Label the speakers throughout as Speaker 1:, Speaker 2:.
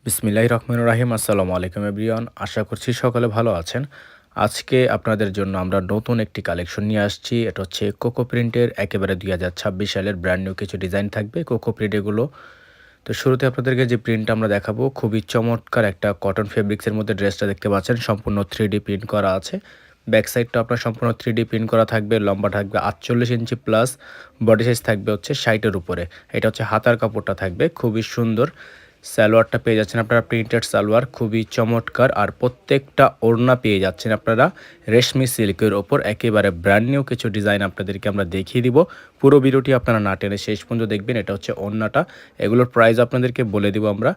Speaker 1: বিসমিল্লাহির রহমানির রহিম। আসসালামু আলাইকুম এভরিওয়ান, আশা করছি সকলে ভালো আছেন। আজকে আপনাদের জন্য আমরা নতুন একটি কালেকশন নিয়ে আসছি। এটা হচ্ছে কোকো প্রিন্টের একেবারে 2026 সালের ব্র্যান্ড নিউ কিছু ডিজাইন থাকবে কোকো প্রিন্ট এগুলো। তো শুরুতে আপনাদেরকে যে প্রিন্টটা আমরা দেখাবো, খুবই চমৎকার একটা কটন ফেব্রিক্সের মধ্যে ড্রেসটা দেখতে পাচ্ছেন, সম্পূর্ণ 3D প্রিন্ট করা আছে। ব্যাক সাইডটা আপনার সম্পূর্ণ 3D প্রিন্ট করা থাকবে, লম্বা থাকবে 48 ইঞ্চি প্লাস, বডি সাইজ থাকবে হচ্ছে 60-এর উপরে। এটা হচ্ছে হাতার কাপড়টা থাকবে খুবই সুন্দর। সালোয়ারটা পেয়ে যাচ্ছেন আপনারা প্রিন্টেড সালোয়ার, খুবই চমৎকার। আর প্রত্যেকটা ওড়না পেয়ে যাচ্ছেন আপনারা রেশমি সিল্কের ওপর, একেবারে ব্র্যান্ড নিউ কিছু ডিজাইন আপনাদেরকে আমরা দেখিয়ে দিব। পুরো ভিডিওটি আপনারা না টেনে শেষ পর্যন্ত দেখবেন। এটা হচ্ছে ওড়নাটা, এগুলোর প্রাইস আপনাদেরকে বলে দিব আমরা।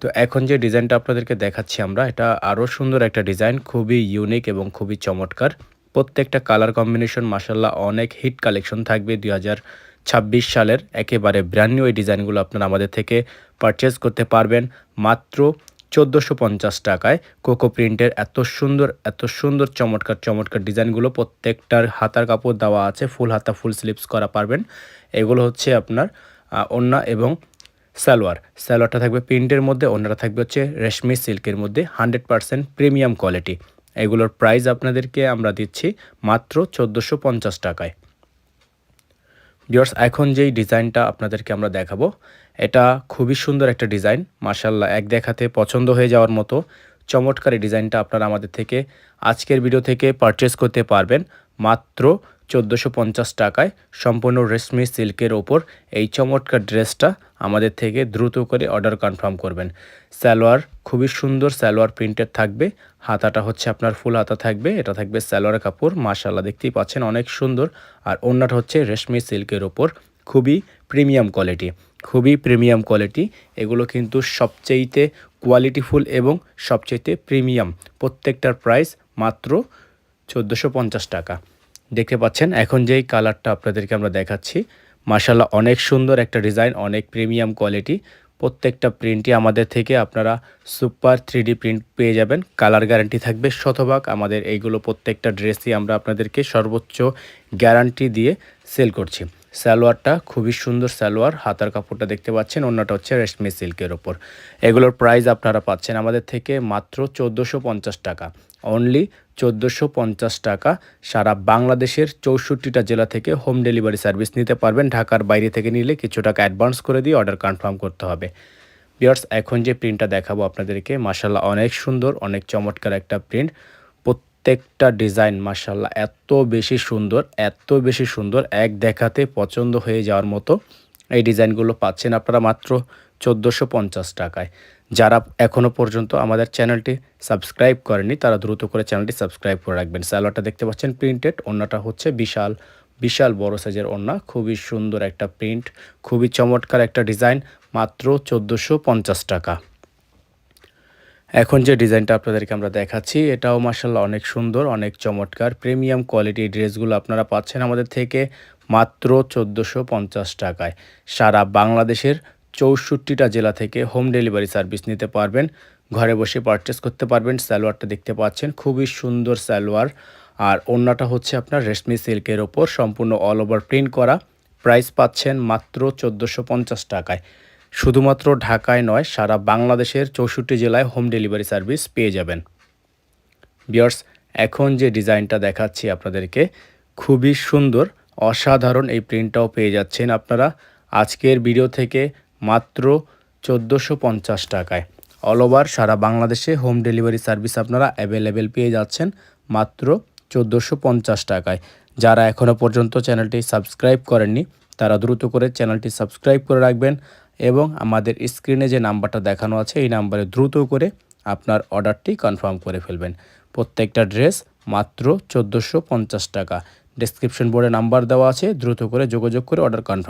Speaker 1: তো এখন যে ডিজাইনটা আপনাদেরকে দেখাচ্ছি আমরা, এটা আরও সুন্দর একটা ডিজাইন, খুবই ইউনিক এবং খুবই চমৎকার। প্রত্যেকটা কালার কম্বিনেশন মাশাল্লাহ অনেক হিট কালেকশন থাকবে 2026 সালের। একেবারে ব্র্যান্ড নিউ এই ডিজাইনগুলো আপনারা আমাদের থেকে পারচেজ করতে পারবেন মাত্র 1450 টাকায়। কোকো প্রিন্টের এত সুন্দর চমৎকার চমৎকার ডিজাইনগুলো, প্রত্যেকটার হাতার কাপড় দেওয়া আছে, ফুল হাতা ফুল স্লিভস করা পারবেন। এগুলো হচ্ছে আপনার ওড়না এবং সালোয়ারটা থাকবে প্রিন্টের মধ্যে, ওড়নাটা থাকবে হচ্ছে রেশমি সিল্কের মধ্যে, 100% প্রিমিয়াম কোয়ালিটি। এগুলোর প্রাইস আপনাদেরকে আমরা দিচ্ছি মাত্র 1450 টাকায়। ভিউয়ার্স, এখন যেই ডিজাইনটা আপনাদেরকে আমরা দেখাবো, এটা খুবই সুন্দর একটা ডিজাইন, মাশাল্লাহ এক দেখাতে পছন্দ হয়ে যাওয়ার মতো চমৎকার এই ডিজাইনটা আপনারা আমাদের থেকে আজকের ভিডিও থেকে পারচেস করতে পারবেন মাত্র 1450 টাকায়। সম্পূর্ণ রেশমি সিল্কের ওপর এই চমৎকার ড্রেসটা আমাদের থেকে দ্রুত করে অর্ডার কনফার্ম করবেন। সালোয়ার খুবই সুন্দর সালোয়ার প্রিন্টেড থাকবে, হাতাটা হচ্ছে আপনার ফুল হাতা থাকবে, এটা থাকবে সালোয়ার কাপড়, মাশাল্লাহ দেখতেই পাচ্ছেন অনেক সুন্দর। আর ওড়নাটা হচ্ছে রেশমি সিল্কের ওপর, খুবই প্রিমিয়াম কোয়ালিটি। এগুলো কিন্তু সবচেয়েতে কোয়ালিটিফুল এবং সবচেয়েতে প্রিমিয়াম। প্রত্যেকটার প্রাইস মাত্র 1450 টাকা। দেখতে পাচ্ছেন এখন যেই কালারটা আপনাদেরকে আমরা দেখাচ্ছি, মাশাল্লাহ অনেক সুন্দর একটা ডিজাইন, অনেক প্রিমিয়াম কোয়ালিটি। প্রত্যেকটা প্রিন্টই আমাদের থেকে আপনারা সুপার 3D প্রিন্ট পেয়ে যাবেন, কালার গ্যারান্টি থাকবে শতভাগ। আমাদের এইগুলো প্রত্যেকটা ড্রেসই আমরা আপনাদেরকে সর্বোচ্চ গ্যারান্টি দিয়ে সেল করছি। সালোয়ারটা খুবই সুন্দর সালোয়ার, হাতার কাপড়টা দেখতে পাচ্ছেন, অন্যটা হচ্ছে রেশমি সিল্কের ওপর। এগুলোর প্রাইস আপনারা পাচ্ছেন আমাদের থেকে মাত্র 1450 টাকা, অনলি 1450 টাকা। সারা বাংলাদেশের 64টা জেলা থেকে হোম ডেলিভারি সার্ভিস নিতে পারবেন। ঢাকার বাইরে থেকে নিলে কিছু টাকা অ্যাডভান্স করে দিয়ে অর্ডার কনফার্ম করতে হবে। ভিউয়ার্স, এখন যে প্রিন্টটা দেখাবো আপনাদেরকে, মাশাল্লাহ অনেক সুন্দর, অনেক চমৎকার একটা প্রিন্ট। প্রত্যেকটা ডিজাইন মাশাল্লাহ এত বেশি সুন্দর, এক দেখাতে পছন্দ হয়ে যাওয়ার মতো এই ডিজাইনগুলো পাচ্ছেন আপনারা মাত্র 1450 টাকায়। যারা এখনও পর্যন্ত আমাদের চ্যানেলটি সাবস্ক্রাইব করেনি তারা দ্রুত করে চ্যানেলটি সাবস্ক্রাইব করে রাখবেন। সালোয়ারটা দেখতে পাচ্ছেন প্রিন্টেড, ওড়নাটা হচ্ছে বিশাল বড় সাইজের ওড়না, খুবই সুন্দর একটা প্রিন্ট, খুবই চমৎকার একটা ডিজাইন, মাত্র 1450 টাকা। এখন যে ডিজাইনটা আপনাদেরকে আমরা দেখাচ্ছি, এটাও মাশাল্লাহ অনেক সুন্দর, অনেক চমৎকার প্রিমিয়াম কোয়ালিটি ড্রেসগুলো আপনারা পাচ্ছেন আমাদের থেকে মাত্র 1450 টাকায়। সারা বাংলাদেশের 64টা জেলা থেকে হোম ডেলিভারি সার্ভিস নিতে পারবেন, ঘরে বসে পারচেস করতে পারবেন। সালোয়ারটা দেখতে পাচ্ছেন খুবই সুন্দর সালোয়ার, আর ওড়নাটা হচ্ছে আপনার রেশমি সিল্কের ওপর সম্পূর্ণ অল ওভার প্রিন্ট করা। প্রাইস পাচ্ছেন মাত্র 1450 টাকায়। শুধুমাত্র ঢাকায় নয়, সারা বাংলাদেশের 64 জেলায় হোম ডেলিভারি সার্ভিস পেয়ে যাবেন। ভিউয়ার্স, এখন যে ডিজাইনটা দেখাচ্ছি আপনাদেরকে, খুবই সুন্দর অসাধারণ এই প্রিন্টটাও পেয়ে যাচ্ছেন আপনারা আজকের ভিডিও থেকে মাত্র 1450 টাকায়। অল ওভার সারা বাংলাদেশে হোম ডেলিভারি সার্ভিস আপনারা অ্যাভেলেবেল পেয়ে যাচ্ছেন মাত্র 1450 টাকায়। যারা এখনও পর্যন্ত চ্যানেলটি সাবস্ক্রাইব করেননি তারা দ্রুত করে চ্যানেলটি সাবস্ক্রাইব করে রাখবেন এবং আমাদের স্ক্রিনে যে নাম্বারটা দেখানো আছে এই নাম্বারে দ্রুত করে আপনার অর্ডারটি কনফার্ম করে ফেলবেন। প্রত্যেকটা ড্রেস মাত্র 1450 টাকা। ডেসক্রিপশন বোর্ডে নাম্বার দেওয়া আছে, দ্রুত করে যোগাযোগ করে অর্ডার কনফার্ম